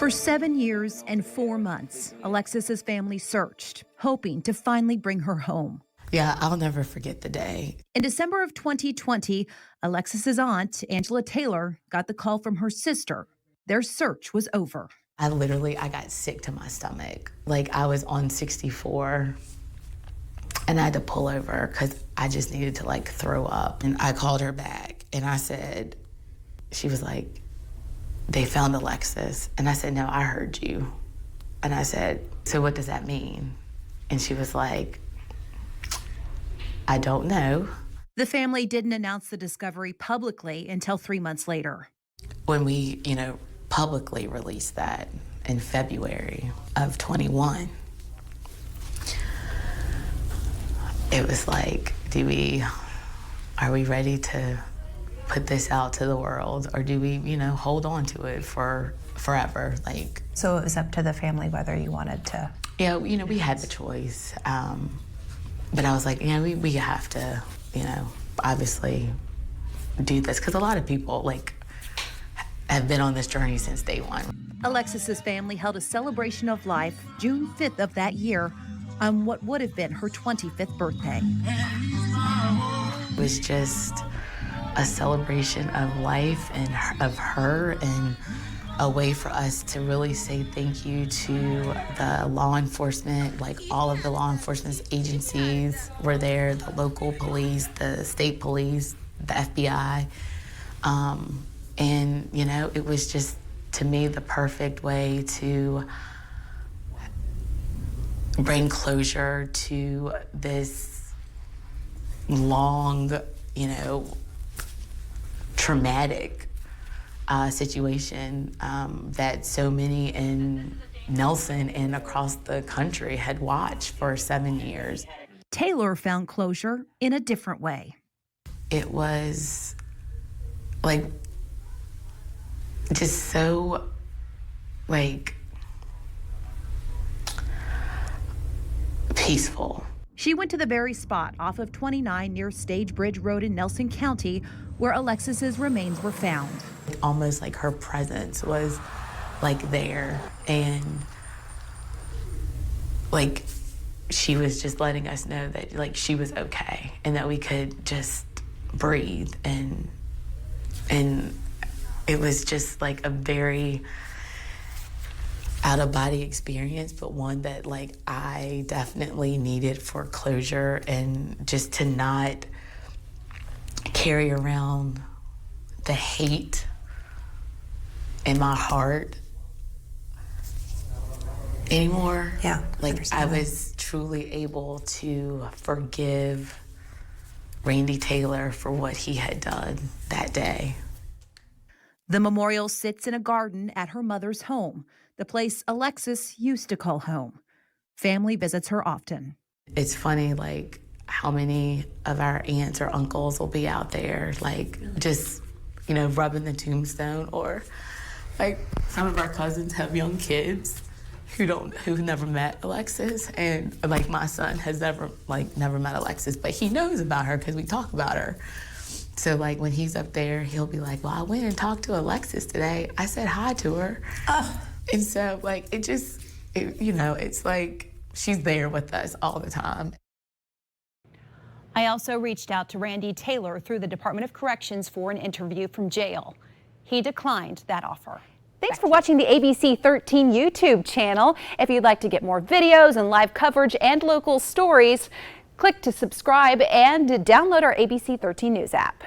For 7 years and 4 months, Alexis's family searched, hoping to finally bring her home. Yeah, I'll never forget the day. In December of 2020, Alexis's aunt, Angela Taylor, got the call from her sister. Their search was over. I got sick to my stomach. Like, I was on 64 and I had to pull over because I just needed to like throw up. And I called her back and I said, she was like, "They found Alexis." And I said, "No, I heard you." And I said, "So what does that mean?" And she was like, "I don't know." The family didn't announce the discovery publicly until 3 months later. When we, publicly released that in February of 21, it was like, are we ready to put this out to the world, or do we, hold on to it for forever? So it was up to the family whether you wanted to. Yeah, we had the choice, but I was like, we have to, obviously do this, because a lot of people have been on this journey since day one. Alexis's family held a celebration of life June 5th of that year on what would have been her 25th birthday. It was just a celebration of life and of her, and a way for us to really say thank you to the law enforcement. All of the law enforcement agencies were there, the local police, the state police, the FBI. And, it was just, to me, the perfect way to bring closure to this long, traumatic situation that so many in Nelson and across the country had watched for 7 years. Taylor found closure in a different way. It was just so peaceful. She went to the very spot off of 29 near Stage Bridge Road in Nelson County where Alexis's remains were found. Almost like her presence was there, and she was just letting us know that she was okay and that we could just breathe, and it was just a very out-of-body experience, but one that I definitely needed for closure, and just to not carry around the hate in my heart anymore. Yeah, I was truly able to forgive Randy Taylor for what he had done that day. The memorial sits in a garden at her mother's home, the place Alexis used to call home. Family visits her often. It's funny, how many of our aunts or uncles will be out there, just, rubbing the tombstone, or some of our cousins have young kids who never met Alexis, and my son has never met Alexis, but he knows about her because we talk about her. So when he's up there, he'll be like, "Well, I went and talked to Alexis today. I said hi to her." And so it's she's there with us all the time. I also reached out to Randy Taylor through the Department of Corrections for an interview from jail. He declined that offer. Thanks for watching the ABC 13 YouTube channel. If you'd like to get more videos and live coverage and local stories, click to subscribe and download our ABC 13 News app.